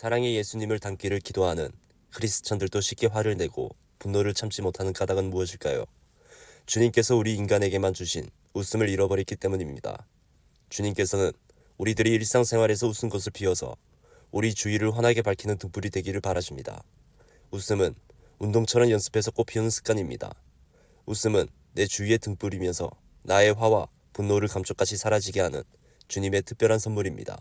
사랑의 예수님을 닮기를 기도하는 크리스천들도 쉽게 화를 내고 분노를 참지 못하는 까닭은 무엇일까요? 주님께서 우리 인간에게만 주신 웃음을 잃어버렸기 때문입니다. 주님께서는 우리들이 일상생활에서 웃은 것을 비워서 우리 주위를 환하게 밝히는 등불이 되기를 바라십니다. 웃음은 운동처럼 연습해서 꽃피우는 습관입니다. 웃음은 내 주위의 등불이면서 나의 화와 분노를 감쪽같이 사라지게 하는 주님의 특별한 선물입니다.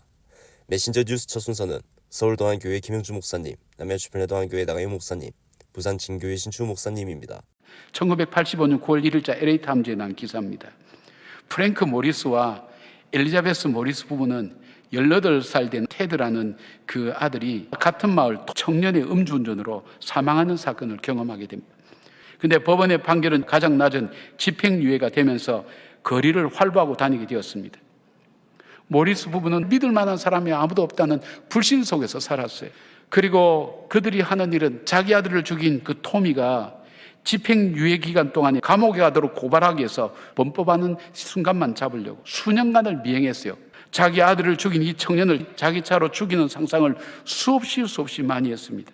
메신저 뉴스 첫 순서는 서울동안교회 김영주 목사님, 남양 주편의동안교회 나가영 목사님, 부산 진교회 신추 목사님입니다. 1985년 9월 1일자 LA 타임즈에 난 기사입니다. 프랭크 모리스와 엘리자베스 모리스 부부는 18살 된 테드라는 그 아들이 같은 마을 청년의 음주운전으로 사망하는 사건을 경험하게 됩니다. 근데 법원의 판결은 가장 낮은 집행유예가 되면서 거리를 활보하고 다니게 되었습니다. 모리스 부부는 믿을 만한 사람이 아무도 없다는 불신 속에서 살았어요. 그리고 그들이 하는 일은 자기 아들을 죽인 그 토미가 집행유예 기간 동안에 감옥에 가도록 고발하기 위해서 범법하는 순간만 잡으려고 수년간을 미행했어요. 자기 아들을 죽인 이 청년을 자기 차로 죽이는 상상을 수없이 많이 했습니다.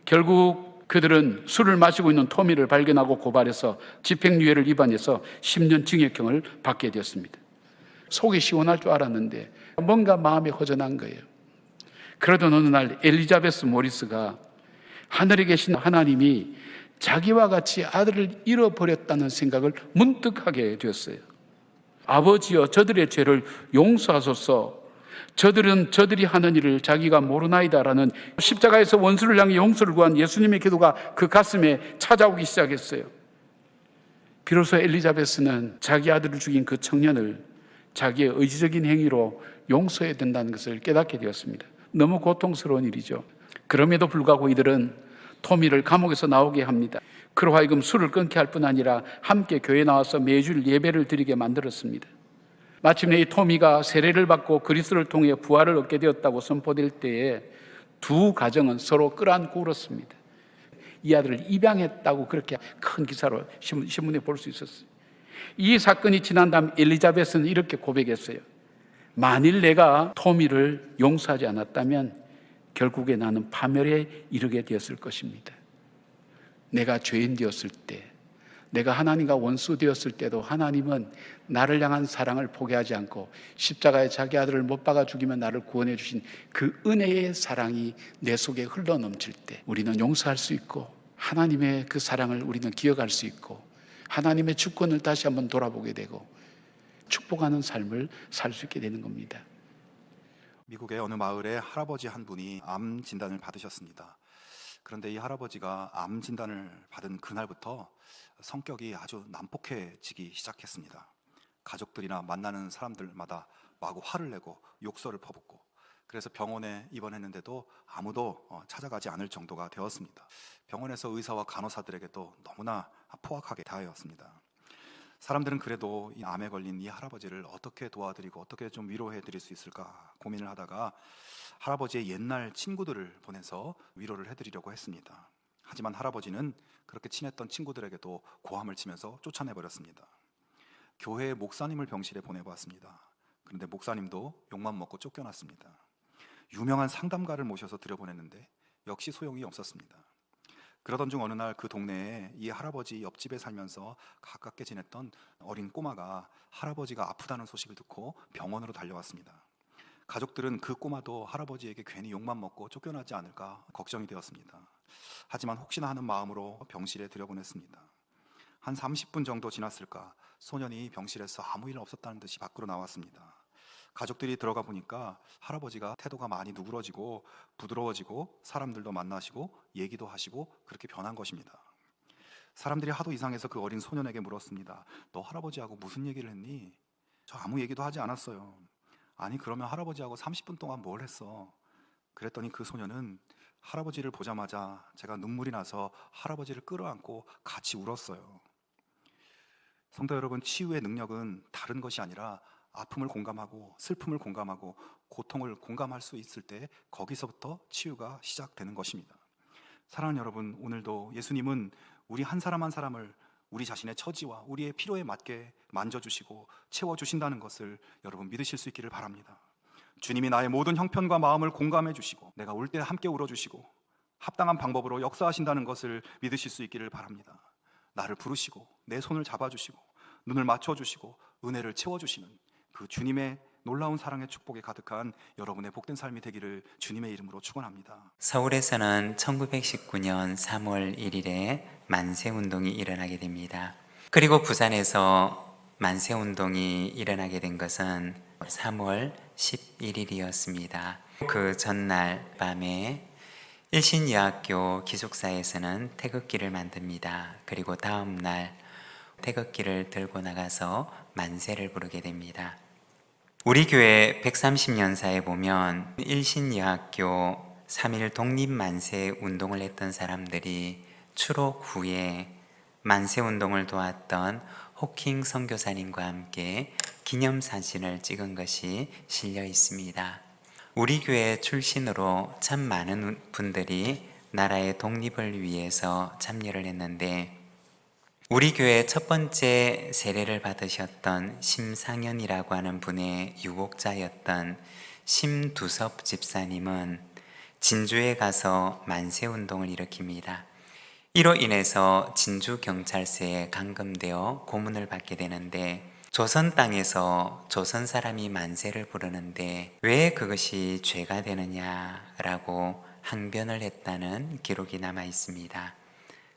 결국 그들은 술을 마시고 있는 토미를 발견하고 고발해서 집행유예를 위반해서 10년 징역형을 받게 되었습니다. 속이 시원할 줄 알았는데 뭔가 마음이 허전한 거예요. 그러던 어느 날 엘리자베스 모리스가 하늘에 계신 하나님이 자기와 같이 아들을 잃어버렸다는 생각을 문득 하게 되었어요. 아버지여, 저들의 죄를 용서하소서. 저들이 하는 일을 자기가 모르나이다라는 십자가에서 원수를 향해 용서를 구한 예수님의 기도가 그 가슴에 찾아오기 시작했어요. 비로소 엘리자베스는 자기 아들을 죽인 그 청년을 자기의 의지적인 행위로 용서해야 된다는 것을 깨닫게 되었습니다. 너무 고통스러운 일이죠. 그럼에도 불구하고 이들은 토미를 감옥에서 나오게 합니다. 그로 하여금 술을 끊게 할 뿐 아니라 함께 교회에 나와서 매주일 예배를 드리게 만들었습니다. 마침내 이 토미가 세례를 받고 그리스도를 통해 부활을 얻게 되었다고 선포될 때에 두 가정은 서로 끌어안고 울었습니다. 이 아들을 입양했다고 그렇게 큰 기사로 신문에 볼 수 있었어요. 이 사건이 지난 다음 엘리자베스는 이렇게 고백했어요. 만일 내가 토미를 용서하지 않았다면 결국에 나는 파멸에 이르게 되었을 것입니다. 내가 죄인 되었을 때, 내가 하나님과 원수 되었을 때도 하나님은 나를 향한 사랑을 포기하지 않고 십자가에 자기 아들을 못 박아 죽이며 나를 구원해 주신 그 은혜의 사랑이 내 속에 흘러넘칠 때 우리는 용서할 수 있고 하나님의 그 사랑을 우리는 기억할 수 있고 하나님의 주권을 다시 한번 돌아보게 되고 축복하는 삶을 살 수 있게 되는 겁니다. 미국의 어느 마을에 할아버지 한 분이 암 진단을 받으셨습니다. 그런데 이 할아버지가 암 진단을 받은 그날부터 성격이 아주 난폭해지기 시작했습니다. 가족들이나 만나는 사람들마다 마구 화를 내고 욕설을 퍼붓고, 그래서 병원에 입원했는데도 아무도 찾아가지 않을 정도가 되었습니다. 병원에서 의사와 간호사들에게도 너무나 포악하게 대하였습니다. 사람들은 그래도 이 암에 걸린 이 할아버지를 어떻게 도와드리고 어떻게 좀 위로해 드릴 수 있을까 고민을 하다가 할아버지의 옛날 친구들을 보내서 위로를 해드리려고 했습니다. 하지만 할아버지는 그렇게 친했던 친구들에게도 고함을 치면서 쫓아내버렸습니다. 교회 목사님을 병실에 보내보았습니다. 그런데 목사님도 욕만 먹고 쫓겨났습니다. 유명한 상담가를 모셔서 들여보냈는데 역시 소용이 없었습니다. 그러던 중 어느 날 그 동네에 이 할아버지 옆집에 살면서 가깝게 지냈던 어린 꼬마가 할아버지가 아프다는 소식을 듣고 병원으로 달려왔습니다. 가족들은 그 꼬마도 할아버지에게 괜히 욕만 먹고 쫓겨나지 않을까 걱정이 되었습니다. 하지만 혹시나 하는 마음으로 병실에 들여보냈습니다. 한 30분 정도 지났을까 소년이 병실에서 아무 일 없었다는 듯이 밖으로 나왔습니다. 가족들이 들어가 보니까 할아버지가 태도가 많이 누그러지고 부드러워지고 사람들도 만나시고 얘기도 하시고 그렇게 변한 것입니다. 사람들이 하도 이상해서 그 어린 소년에게 물었습니다. 너 할아버지하고 무슨 얘기를 했니? 저 아무 얘기도 하지 않았어요. 아니 그러면 할아버지하고 30분 동안 뭘 했어? 그랬더니 그 소년은 할아버지를 보자마자 제가 눈물이 나서 할아버지를 끌어안고 같이 울었어요. 성도 여러분, 치유의 능력은 다른 것이 아니라 아픔을 공감하고 슬픔을 공감하고 고통을 공감할 수 있을 때 거기서부터 치유가 시작되는 것입니다. 사랑하는 여러분, 오늘도 예수님은 우리 한 사람 한 사람을 우리 자신의 처지와 우리의 필요에 맞게 만져주시고 채워주신다는 것을 여러분 믿으실 수 있기를 바랍니다. 주님이 나의 모든 형편과 마음을 공감해 주시고 내가 울 때 함께 울어주시고 합당한 방법으로 역사하신다는 것을 믿으실 수 있기를 바랍니다. 나를 부르시고 내 손을 잡아주시고 눈을 맞춰주시고 은혜를 채워주시는 그 주님의 놀라운 사랑의 축복에 가득한 여러분의 복된 삶이 되기를 주님의 이름으로 축원합니다. 서울에서는 1919년 3월 1일에 만세운동이 일어나게 됩니다. 그리고 부산에서 만세운동이 일어나게 된 것은 3월 11일이었습니다. 그 전날 밤에 일신여학교 기숙사에서는 태극기를 만듭니다. 그리고 다음 날 태극기를 들고 나가서 만세를 부르게 됩니다. 우리 교회 130년사에 보면 일신여학교 3.1 독립만세 운동을 했던 사람들이 추록 후에 만세운동을 도왔던 호킹 선교사님과 함께 기념사진을 찍은 것이 실려 있습니다. 우리 교회 출신으로 참 많은 분들이 나라의 독립을 위해서 참여를 했는데 우리 교회 첫 번째 세례를 받으셨던 심상현이라고 하는 분의 유곡자였던 심두섭 집사님은 진주에 가서 만세운동을 일으킵니다. 이로 인해서 진주경찰서에 감금되어 고문을 받게 되는데 조선 땅에서 조선 사람이 만세를 부르는데 왜 그것이 죄가 되느냐라고 항변을 했다는 기록이 남아 있습니다.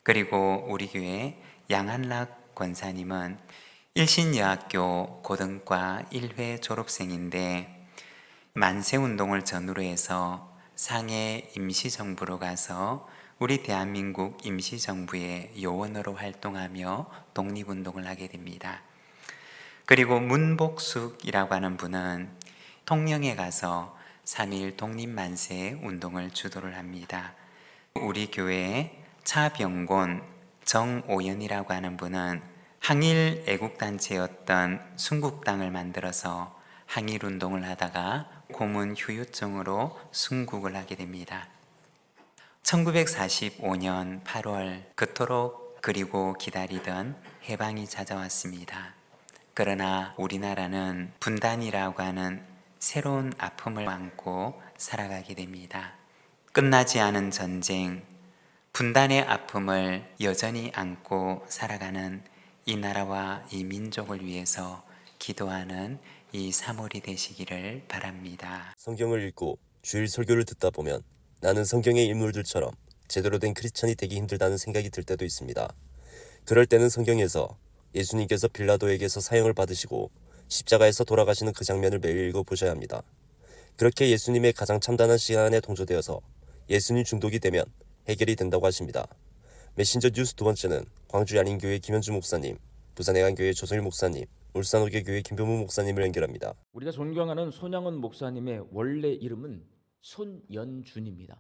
그리고 우리 교회 양한락 권사님은 일신여학교 고등과 1회 졸업생인데 만세운동을 전후로 해서 상해 임시정부로 가서 우리 대한민국 임시정부의 요원으로 활동하며 독립운동을 하게 됩니다. 그리고 문복숙이라고 하는 분은 통영에 가서 3.1 독립만세 운동을 주도를 합니다. 우리 교회의 차병곤 정오연이라고 하는 분은 항일 애국단체였던 순국당을 만들어서 항일운동을 하다가 고문 후유증으로 순국을 하게 됩니다. 1945년 8월 그토록 그리고 기다리던 해방이 찾아왔습니다. 그러나 우리나라는 분단이라고 하는 새로운 아픔을 안고 살아가게 됩니다. 끝나지 않은 전쟁, 분단의 아픔을 여전히 안고 살아가는 이 나라와 이 민족을 위해서 기도하는 이 3월이 되시기를 바랍니다. 성경을 읽고 주일 설교를 듣다 보면 나는 성경의 인물들처럼 제대로 된 크리스천이 되기 힘들다는 생각이 들 때도 있습니다. 그럴 때는 성경에서 예수님께서 빌라도에게서 사형을 받으시고 십자가에서 돌아가시는 그 장면을 매일 읽어보셔야 합니다. 그렇게 예수님의 가장 참단한 시간에 동조되어서 예수님 중독이 되면 해결이 된다고 하십니다. 메신저 뉴스 두 번째는 광주 양인교회 김현주 목사님, 부산해안교회 조성일 목사님, 울산호계교회 김병무 목사님을 연결합니다. 우리가 존경하는 손양원 목사님의 원래 이름은 손연준입니다.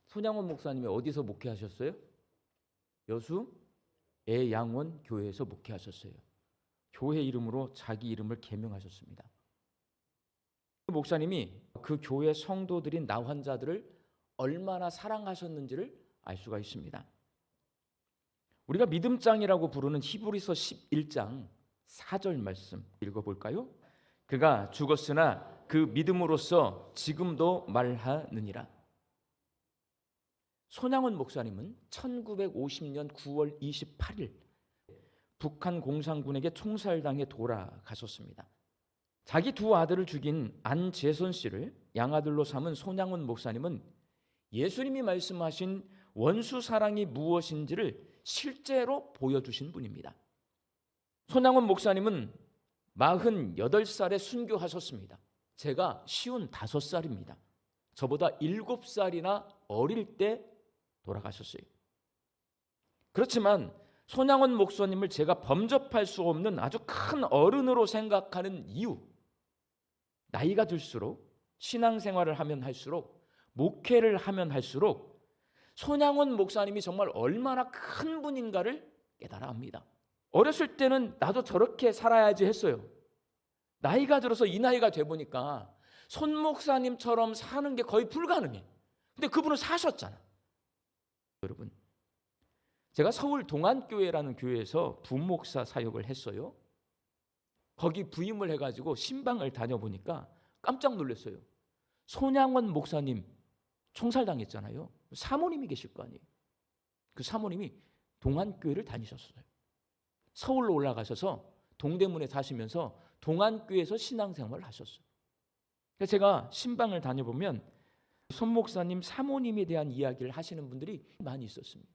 손양원 목사님이 어디서 목회하셨어요? 여수 애양원 교회에서 목회하셨어요. 교회 이름으로 자기 이름을 개명하셨습니다. 목사님이 그 교회 성도들인 나 환자들을 얼마나 사랑하셨는지를 알 수가 있습니다. 우리가 믿음장이라고 부르는 히브리서 11장 4절 말씀 읽어볼까요? 그가 죽었으나 그 믿음으로써 지금도 말하느니라. 손양원 목사님은 1950년 9월 28일 북한 공산군에게 총살당해 돌아가셨습니다. 자기 두 아들을 죽인 안재선 씨를 양아들로 삼은 손양원 목사님은 예수님이 말씀하신 원수 사랑이 무엇인지를 실제로 보여주신 분입니다. 손양원 목사님은 48살에 순교하셨습니다. 제가 55살입니다. 저보다 7살이나 어릴 때 돌아가셨어요. 그렇지만 손양원 목사님을 제가 범접할 수 없는 아주 큰 어른으로 생각하는 이유, 나이가 들수록 신앙생활을 하면 할수록 목회를 하면 할수록 손양원 목사님이 정말 얼마나 큰 분인가를 깨달아 합니다. 어렸을 때는 나도 저렇게 살아야지 했어요. 나이가 들어서 이 나이가 돼 보니까 손 목사님처럼 사는 게 거의 불가능해. 근데 그분은 사셨잖아. 여러분, 제가 서울 동안교회라는 교회에서 부목사 사역을 했어요. 거기 부임을 해가지고 신방을 다녀보니까 깜짝 놀랐어요. 손양원 목사님 총살당했잖아요. 사모님이 계실 거 아니에요. 그 사모님이 동안교회를 다니셨어요. 서울로 올라가셔서 동대문에 사시면서 동안교회에서 신앙생활을 하셨어요. 그래서 제가 신방을 다녀보면 손 목사님 사모님에 대한 이야기를 하시는 분들이 많이 있었습니다.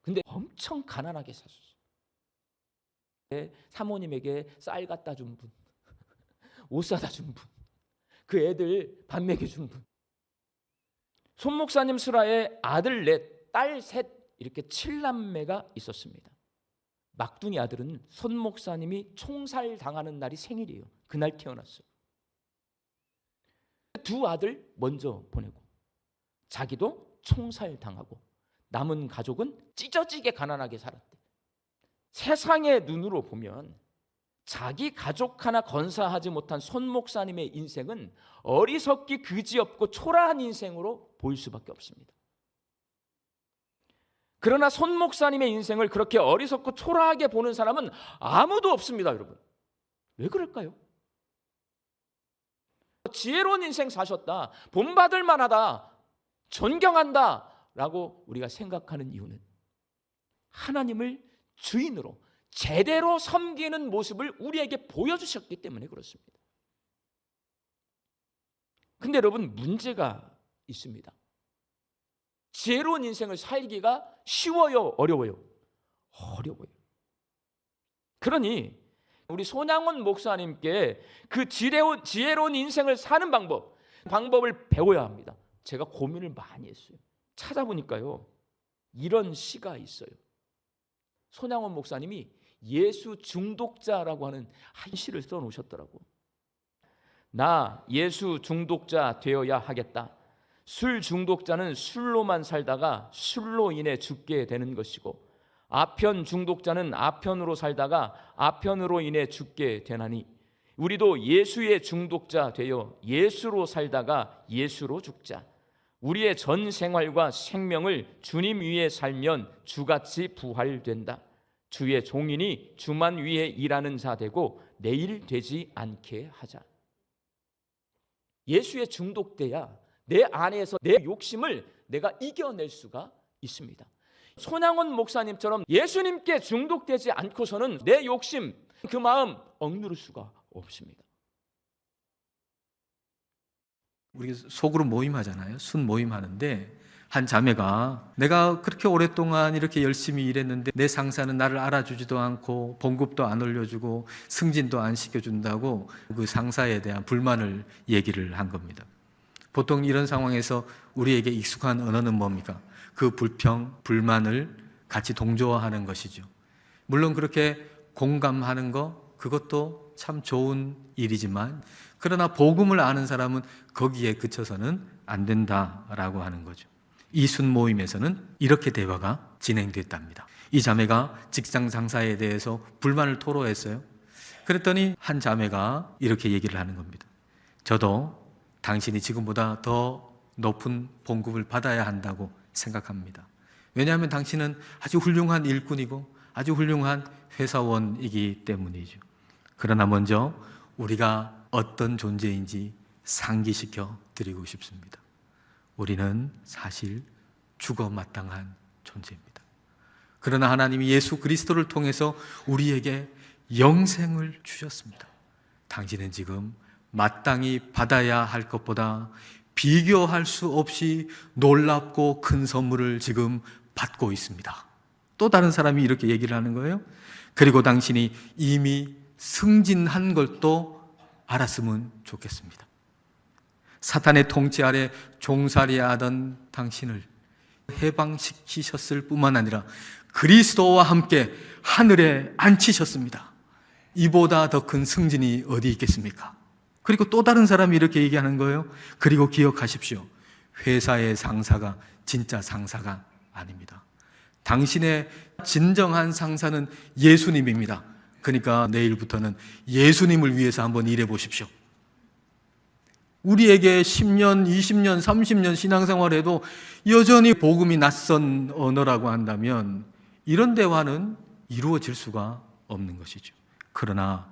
근데 엄청 가난하게 사셨어요. 사모님에게 쌀 갖다 준 분, 옷 사다 준 분, 그 애들 밥 먹여준 분. 손 목사님 수라에 아들 넷, 딸 셋 이렇게 7남매가 있었습니다. 막둥이 아들은 손 목사님이 총살 당하는 날이 생일이에요. 그날 태어났어요. 두 아들 먼저 보내고 자기도 총살 당하고 남은 가족은 찢어지게 가난하게 살았대. 세상의 눈으로 보면 자기 가족 하나 건사하지 못한 손 목사님의 인생은 어리석기 그지없고 초라한 인생으로 보일 수밖에 없습니다. 그러나 손 목사님의 인생을 그렇게 어리석고 초라하게 보는 사람은 아무도 없습니다, 여러분. 왜 그럴까요? 지혜로운 인생 사셨다, 본받을 만하다, 존경한다 라고 우리가 생각하는 이유는 하나님을 주인으로 제대로 섬기는 모습을 우리에게 보여주셨기 때문에 그렇습니다. 근데 여러분, 문제가 있습니다. 지혜로운 인생을 살기가 쉬워요, 어려워요? 어려워요. 그러니 우리 손양원 목사님께 그 지혜로운 인생을 사는 방법을 배워야 합니다. 제가 고민을 많이 했어요. 찾아보니까요, 이런 시가 있어요. 손양원 목사님이 예수 중독자라고 하는 한 시를 써놓으셨더라고. 나 예수 중독자 되어야 하겠다. 술 중독자는 술로만 살다가 술로 인해 죽게 되는 것이고, 아편 중독자는 아편으로 살다가 아편으로 인해 죽게 되나니, 우리도 예수의 중독자 되어 예수로 살다가 예수로 죽자. 우리의 전 생활과 생명을 주님 위에 살면 주같이 부활된다. 주의 종이니 주만 위에 일하는 자 되고 내일 되지 않게 하자. 예수에 중독돼야 내 안에서 내 욕심을 내가 이겨낼 수가 있습니다. 손양원 목사님처럼 예수님께 중독되지 않고서는 내 욕심, 그 마음 억누를 수가 없습니다. 우리 소그룹 모임하잖아요. 순 모임하는데 한 자매가 내가 그렇게 오랫동안 이렇게 열심히 일했는데 내 상사는 나를 알아주지도 않고 봉급도 안 올려주고 승진도 안 시켜준다고 그 상사에 대한 불만을 얘기를 한 겁니다. 보통 이런 상황에서 우리에게 익숙한 언어는 뭡니까? 그 불평, 불만을 같이 동조하는 것이죠. 물론 그렇게 공감하는 거, 그것도 참 좋은 일이지만, 그러나 복음을 아는 사람은 거기에 그쳐서는 안 된다라고 하는 거죠. 이 순 모임에서는 이렇게 대화가 진행됐답니다. 이 자매가 직장 상사에 대해서 불만을 토로했어요. 그랬더니 한 자매가 이렇게 얘기를 하는 겁니다. 저도 당신이 지금보다 더 높은 봉급을 받아야 한다고 생각합니다. 왜냐하면 당신은 아주 훌륭한 일꾼이고 아주 훌륭한 회사원이기 때문이죠. 그러나 먼저 우리가 어떤 존재인지 상기시켜 드리고 싶습니다. 우리는 사실 죽어 마땅한 존재입니다. 그러나 하나님이 예수 그리스도를 통해서 우리에게 영생을 주셨습니다. 당신은 지금 마땅히 받아야 할 것보다 비교할 수 없이 놀랍고 큰 선물을 지금 받고 있습니다. 또 다른 사람이 이렇게 얘기를 하는 거예요. 그리고 당신이 이미 승진한 걸 또 알았으면 좋겠습니다. 사탄의 통치 아래 종살이하던 당신을 해방시키셨을 뿐만 아니라 그리스도와 함께 하늘에 앉히셨습니다. 이보다 더 큰 승진이 어디 있겠습니까? 그리고 또 다른 사람이 이렇게 얘기하는 거예요. 그리고 기억하십시오. 회사의 상사가 진짜 상사가 아닙니다. 당신의 진정한 상사는 예수님입니다. 그러니까 내일부터는 예수님을 위해서 한번 일해 보십시오. 우리에게 10년, 20년, 30년 신앙생활해도 여전히 복음이 낯선 언어라고 한다면 이런 대화는 이루어질 수가 없는 것이죠. 그러나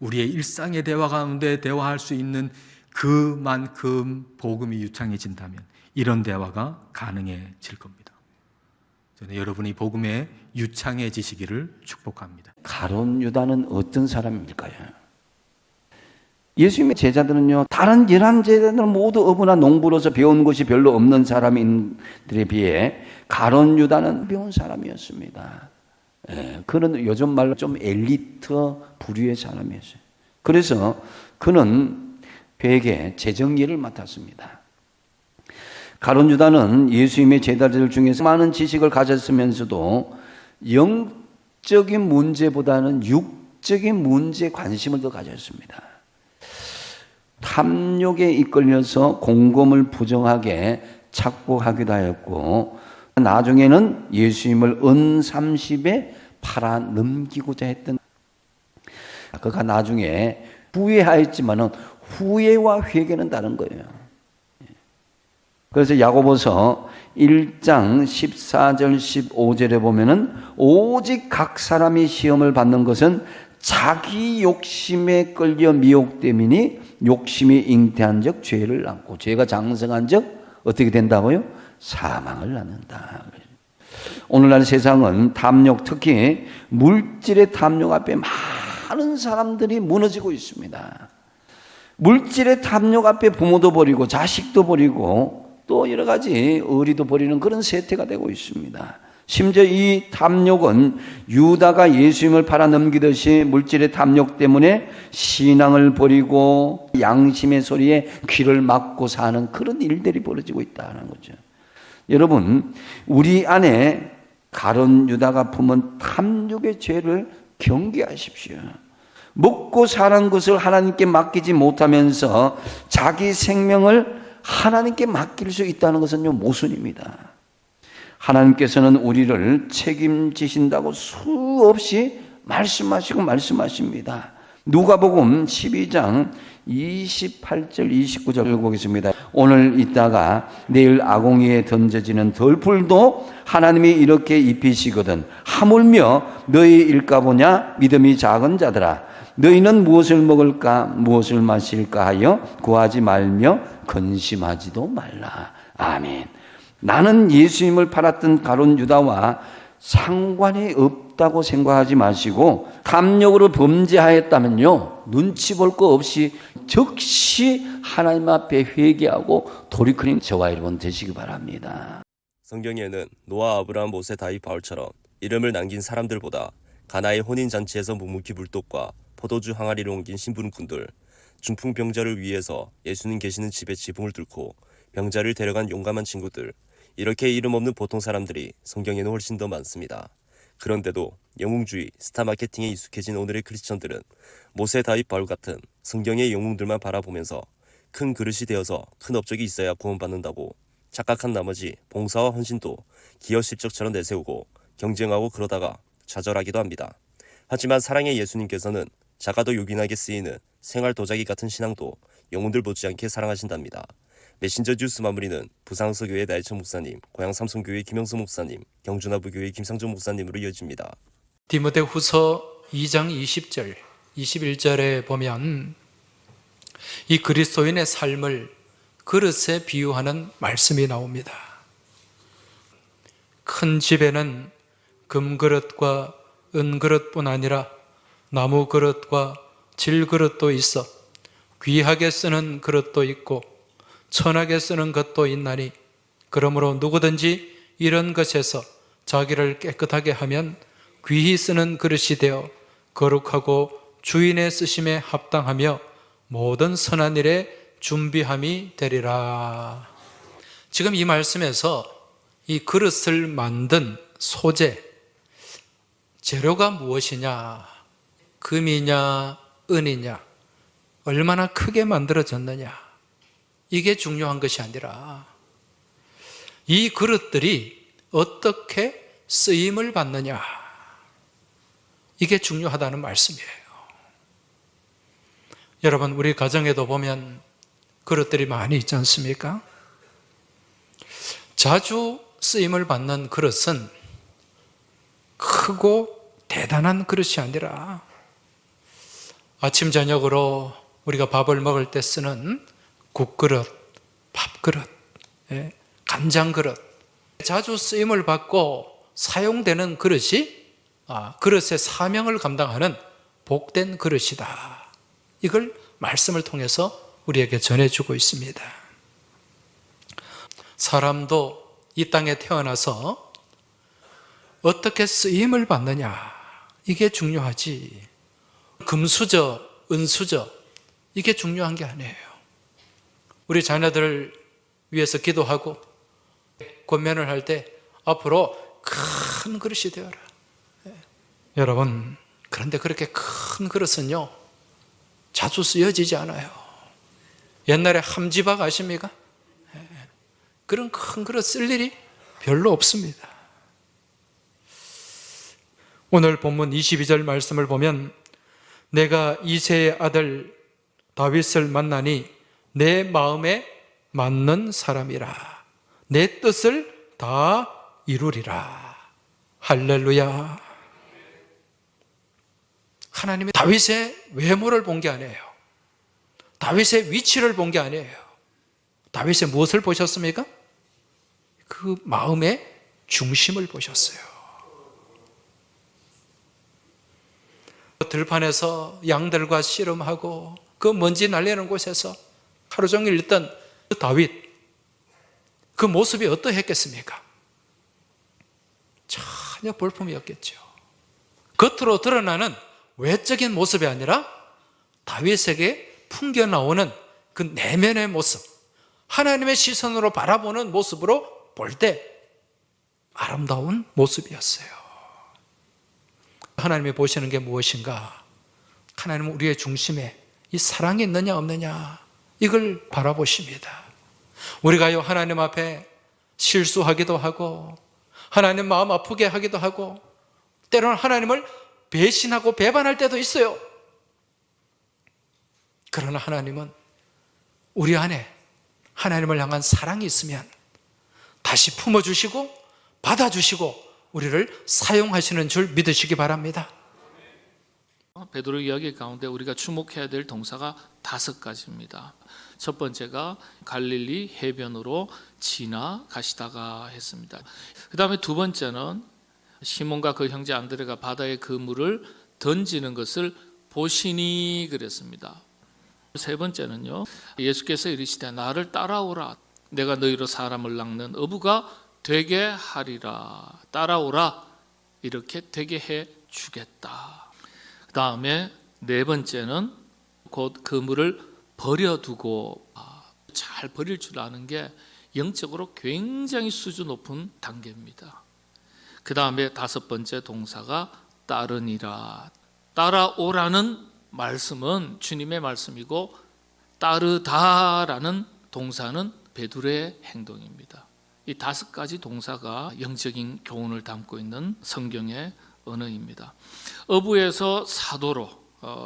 우리의 일상의 대화 가운데 대화할 수 있는 그만큼 복음이 유창해진다면 이런 대화가 가능해질 겁니다. 저는 여러분이 복음에 유창해지시기를 축복합니다. 가룟 유다는 어떤 사람일까요? 예수님의 제자들은요, 다른 11제자들은 모두 어부나 농부로서 배운 것이 별로 없는 사람들에 비해 가룟 유다는 배운 사람이었습니다. 그는 요즘 말로 좀 엘리트 부류의 사람이었어요. 그래서 그는 회계 재정일을 맡았습니다. 가룟 유다는 예수님의 제자들 중에서 많은 지식을 가졌으면서도 영적인 문제보다는 육적인 문제에 관심을 더 가졌습니다. 탐욕에 이끌려서 공금을 부정하게 착복하기도 하였고, 나중에는 예수님을 은 30에 팔아 넘기고자 했던, 그가 나중에 후회하였지만은 후회와 회개는 다른 거예요. 그래서 야고보서 1장 14절 15절에 보면은 오직 각 사람이 시험을 받는 것은 자기 욕심에 끌려 미혹됨이니 욕심이 잉태한 적 죄를 낳고 죄가 장성한 적 어떻게 된다고요? 사망을 낳는다. 오늘날 세상은 탐욕, 특히 물질의 탐욕 앞에 많은 사람들이 무너지고 있습니다. 물질의 탐욕 앞에 부모도 버리고 자식도 버리고 또 여러 가지 의리도 버리는 그런 세태가 되고 있습니다. 심지어 이 탐욕은 유다가 예수님을 팔아넘기듯이 물질의 탐욕 때문에 신앙을 버리고 양심의 소리에 귀를 막고 사는 그런 일들이 벌어지고 있다는 거죠. 여러분, 우리 안에 가룟 유다가 품은 탐욕의 죄를 경계하십시오. 먹고 사는 것을 하나님께 맡기지 못하면서 자기 생명을 하나님께 맡길 수 있다는 것은요, 모순입니다. 하나님께서는 우리를 책임지신다고 수없이 말씀하십니다. 누가복음 12장 28절 29절 보겠습니다. 오늘 있다가 내일 아공이에 던져지는 덜풀도 하나님이 이렇게 입히시거든 하물며 너희 일까보냐 믿음이 작은 자들아 너희는 무엇을 먹을까 무엇을 마실까 하여 구하지 말며 근심하지도 말라. 아멘. 나는 예수님을 팔았던 가룟 유다와 상관이 없다고 생각하지 마시고 탐욕으로 범죄하였다면요 눈치 볼 거 없이 즉시 하나님 앞에 회개하고 돌이키는 저와 여러분 되시기 바랍니다. 성경에는 노아, 아브라함, 모세, 다윗, 바울처럼 이름을 남긴 사람들보다 가나의 혼인잔치에서 묵묵히 물독과 포도주 항아리를 옮긴 신분꾼들, 중풍병자를 위해서 예수님 계시는 집에 지붕을 뚫고 병자를 데려간 용감한 친구들, 이렇게 이름 없는 보통 사람들이 성경에는 훨씬 더 많습니다. 그런데도 영웅주의, 스타 마케팅에 익숙해진 오늘의 크리스천들은 모세, 다윗, 바울 같은 성경의 영웅들만 바라보면서 큰 그릇이 되어서 큰 업적이 있어야 구원받는다고 착각한 나머지 봉사와 헌신도 기여 실적처럼 내세우고 경쟁하고 그러다가 좌절하기도 합니다. 하지만 사랑의 예수님께서는 작아도 요긴하게 쓰이는 생활 도자기 같은 신앙도 영혼들 못지않게 사랑하신답니다. 메신저 뉴스 마무리는 부상서교회 나일천 목사님, 고양 삼성교회 김영수 목사님, 경주나부교회 김상정 목사님으로 이어집니다. 디모데후서 2장 20절, 21절에 보면 이 그리스도인의 삶을 그릇에 비유하는 말씀이 나옵니다. 큰 집에는 금그릇과 은그릇뿐 아니라 나무 그릇과 질그릇도 있어 귀하게 쓰는 그릇도 있고 천하게 쓰는 것도 있나니 그러므로 누구든지 이런 것에서 자기를 깨끗하게 하면 귀히 쓰는 그릇이 되어 거룩하고 주인의 쓰심에 합당하며 모든 선한 일에 준비함이 되리라. 지금 이 말씀에서 이 그릇을 만든 소재, 재료가 무엇이냐? 금이냐, 은이냐, 얼마나 크게 만들어졌느냐, 이게 중요한 것이 아니라 이 그릇들이 어떻게 쓰임을 받느냐, 이게 중요하다는 말씀이에요. 여러분, 우리 가정에도 보면 그릇들이 많이 있지 않습니까? 자주 쓰임을 받는 그릇은 크고 대단한 그릇이 아니라 아침 저녁으로 우리가 밥을 먹을 때 쓰는 국그릇, 밥그릇, 간장 그릇, 자주 쓰임을 받고 사용되는 그릇이 그릇의 사명을 감당하는 복된 그릇이다. 이걸 말씀을 통해서 우리에게 전해주고 있습니다. 사람도 이 땅에 태어나서 어떻게 쓰임을 받느냐, 이게 중요하지. 금수저, 은수저, 이게 중요한 게 아니에요. 우리 자녀들을 위해서 기도하고 권면을 할 때 앞으로 큰 그릇이 되어라. 여러분, 그런데 그렇게 큰 그릇은요, 자주 쓰여지지 않아요. 옛날에 함지박 아십니까? 그런 큰 그릇 쓸 일이 별로 없습니다. 오늘 본문 22절 말씀을 보면 내가 이새의 아들 다윗을 만나니 내 마음에 맞는 사람이라 내 뜻을 다 이루리라. 할렐루야. 하나님이 다윗의 외모를 본 게 아니에요. 다윗의 위치를 본 게 아니에요. 다윗의 무엇을 보셨습니까? 그 마음의 중심을 보셨어요. 들판에서 양들과 씨름하고 그 먼지 날리는 곳에서 하루 종일 있던 그 다윗, 그 모습이 어떠했겠습니까? 전혀 볼품이었겠죠. 겉으로 드러나는 외적인 모습이 아니라 다윗에게 풍겨나오는 그 내면의 모습, 하나님의 시선으로 바라보는 모습으로 볼 때 아름다운 모습이었어요. 하나님이 보시는 게 무엇인가? 하나님은 우리의 중심에 이 사랑이 있느냐 없느냐, 이걸 바라보십니다. 우리가요, 하나님 앞에 실수하기도 하고 하나님 마음 아프게 하기도 하고 때로는 하나님을 배신하고 배반할 때도 있어요. 그러나 하나님은 우리 안에 하나님을 향한 사랑이 있으면 다시 품어주시고 받아주시고 우리를 사용하시는 줄 믿으시기 바랍니다. 베드로 이야기 가운데 우리가 주목해야 될 동사가 5가지입니다. 첫 번째가 갈릴리 해변으로 지나가시다가 했습니다. 그 다음에 두 번째는 시몬과 그 형제 안드레가 바다에 그물을 던지는 것을 보시니 그랬습니다. 세 번째는요, 예수께서 이르시되 나를 따라오라 내가 너희로 사람을 낚는 어부가 되게 하리라. 따라오라, 이렇게 되게 해 주겠다. 그 다음에 네 번째는 곧 그물을 버려두고 잘 버릴 줄 아는 게 영적으로 굉장히 수준 높은 단계입니다. 그 다음에 5번째 동사가 따르니라. 따라오라는 말씀은 주님의 말씀이고 따르다라는 동사는 베드로의 행동입니다. 이 5가지 동사가 영적인 교훈을 담고 있는 성경의 언어입니다. 어부에서 사도로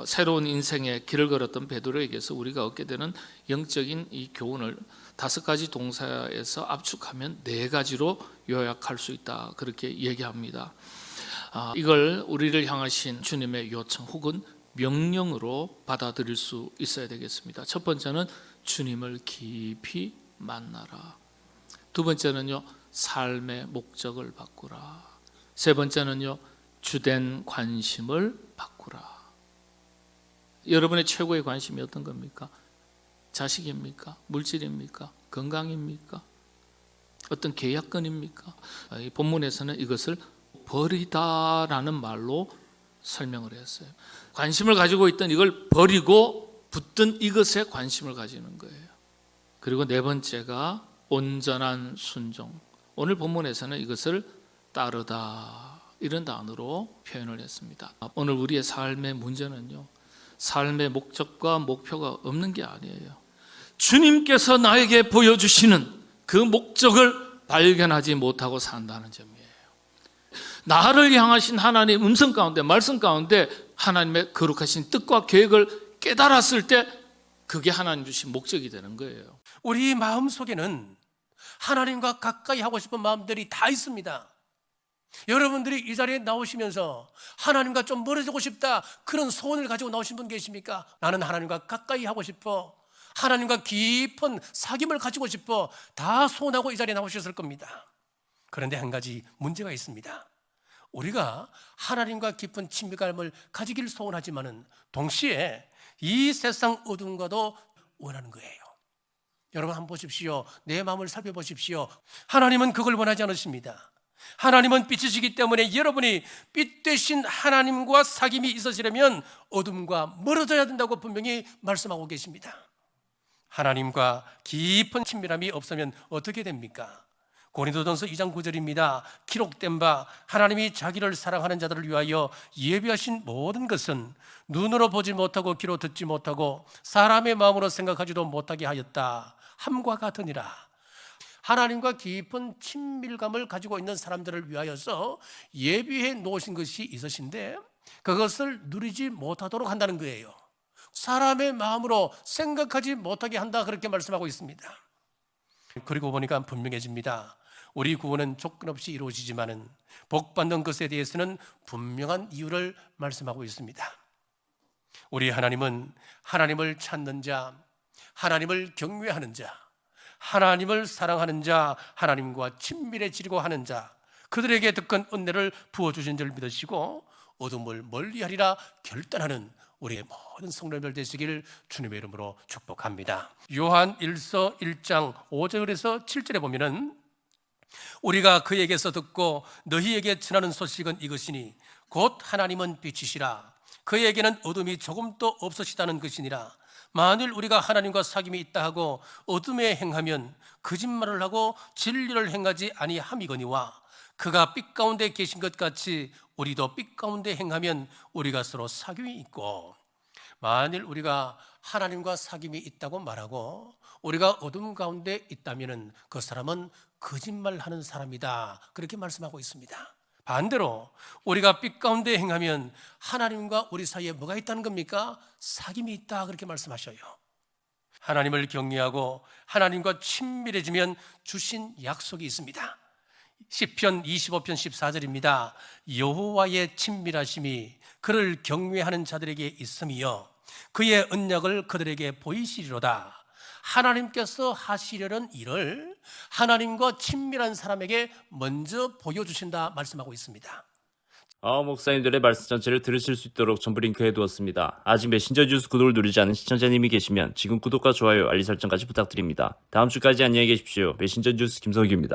새로운 인생의 길을 걸었던 베드로에게서 우리가 얻게 되는 영적인 이 교훈을 5가지 동사에서 압축하면 4가지로 요약할 수 있다, 그렇게 얘기합니다. 이걸 우리를 향하신 주님의 요청 혹은 명령으로 받아들일 수 있어야 되겠습니다. 첫 번째는 주님을 깊이 만나라. 두 번째는요, 삶의 목적을 바꾸라. 세 번째는요, 주된 관심을 바꾸라. 여러분의 최고의 관심이 어떤 겁니까? 자식입니까? 물질입니까? 건강입니까? 어떤 계약건입니까? 이 본문에서는 이것을 버리다라는 말로 설명을 했어요. 관심을 가지고 있던 이걸 버리고 붙든 이것에 관심을 가지는 거예요. 그리고 네 번째가 온전한 순종. 오늘 본문에서는 이것을 따르다, 이런 단어로 표현을 했습니다. 오늘 우리의 삶의 문제는요, 삶의 목적과 목표가 없는 게 아니에요. 주님께서 나에게 보여주시는 그 목적을 발견하지 못하고 산다는 점이에요. 나를 향하신 하나님의 음성 가운데, 말씀 가운데 하나님의 거룩하신 뜻과 계획을 깨달았을 때 그게 하나님 주신 목적이 되는 거예요. 우리 마음속에는 하나님과 가까이 하고 싶은 마음들이 다 있습니다. 여러분들이 이 자리에 나오시면서 하나님과 좀 멀어지고 싶다, 그런 소원을 가지고 나오신 분 계십니까? 나는 하나님과 가까이 하고 싶어, 하나님과 깊은 사귐을 가지고 싶어, 다 소원하고 이 자리에 나오셨을 겁니다. 그런데 한 가지 문제가 있습니다. 우리가 하나님과 깊은 친밀감을 가지길 소원하지만은 동시에 이 세상 어둠과도 원하는 거예요. 여러분 한번 보십시오. 내 마음을 살펴보십시오. 하나님은 그걸 원하지 않으십니다. 하나님은 빛이시기 때문에 여러분이 빛 되신 하나님과 사귐이 있으시려면 어둠과 멀어져야 된다고 분명히 말씀하고 계십니다. 하나님과 깊은 친밀함이 없으면 어떻게 됩니까? 고린도전서 2장 9절입니다. 기록된 바 하나님이 자기를 사랑하는 자들을 위하여 예비하신 모든 것은 눈으로 보지 못하고 귀로 듣지 못하고 사람의 마음으로 생각하지도 못하게 하였다 함과 같으니라. 하나님과 깊은 친밀감을 가지고 있는 사람들을 위하여서 예비해 놓으신 것이 있으신데 그것을 누리지 못하도록 한다는 거예요. 사람의 마음으로 생각하지 못하게 한다, 그렇게 말씀하고 있습니다. 그리고 보니까 분명해집니다. 우리 구원은 조건 없이 이루어지지만은 복받는 것에 대해서는 분명한 이유를 말씀하고 있습니다. 우리 하나님은 하나님을 찾는 자, 하나님을 경외하는 자, 하나님을 사랑하는 자, 하나님과 친밀해지려고 하는 자, 그들에게 득한 은혜를 부어주신 줄 믿으시고 어둠을 멀리하리라 결단하는 우리의 모든 성도님들 되시길 주님의 이름으로 축복합니다. 요한 1서 1장 5절에서 7절에 보면은 우리가 그에게서 듣고 너희에게 전하는 소식은 이것이니 곧 하나님은 빛이시라 그에게는 어둠이 조금도 없으시다는 것이니라. 만일 우리가 하나님과 사귐이 있다 하고 어둠에 행하면 거짓말을 하고 진리를 행하지 아니함이거니와 그가 빛 가운데 계신 것 같이 우리도 빛 가운데 행하면 우리가 서로 사귐이 있고, 만일 우리가 하나님과 사귐이 있다고 말하고 우리가 어둠 가운데 있다면 그 사람은 거짓말하는 사람이다, 그렇게 말씀하고 있습니다. 반대로 우리가 빛 가운데 행하면 하나님과 우리 사이에 뭐가 있다는 겁니까? 사귐이 있다, 그렇게 말씀하셔요. 하나님을 경외하고 하나님과 친밀해지면 주신 약속이 있습니다. 시편 25편 14절입니다. 여호와의 친밀하심이 그를 경외하는 자들에게 있음이요 그의 언약을 그들에게 보이시리로다. 하나님께서 하시려는 일을 하나님과 친밀한 사람에게 먼저 보여주신다 말씀하고 있습니다. 목사님들의 말씀 전체를 들으실 수 있도록 전부 링크해 두었습니다. 아직 메신저 뉴스 구독을 누르지 않은 시청자님이 계시면 지금 구독과 좋아요, 알림 설정까지 부탁드립니다. 다음 주까지 안녕히 계십시오. 메신저 뉴스 김석규입니다.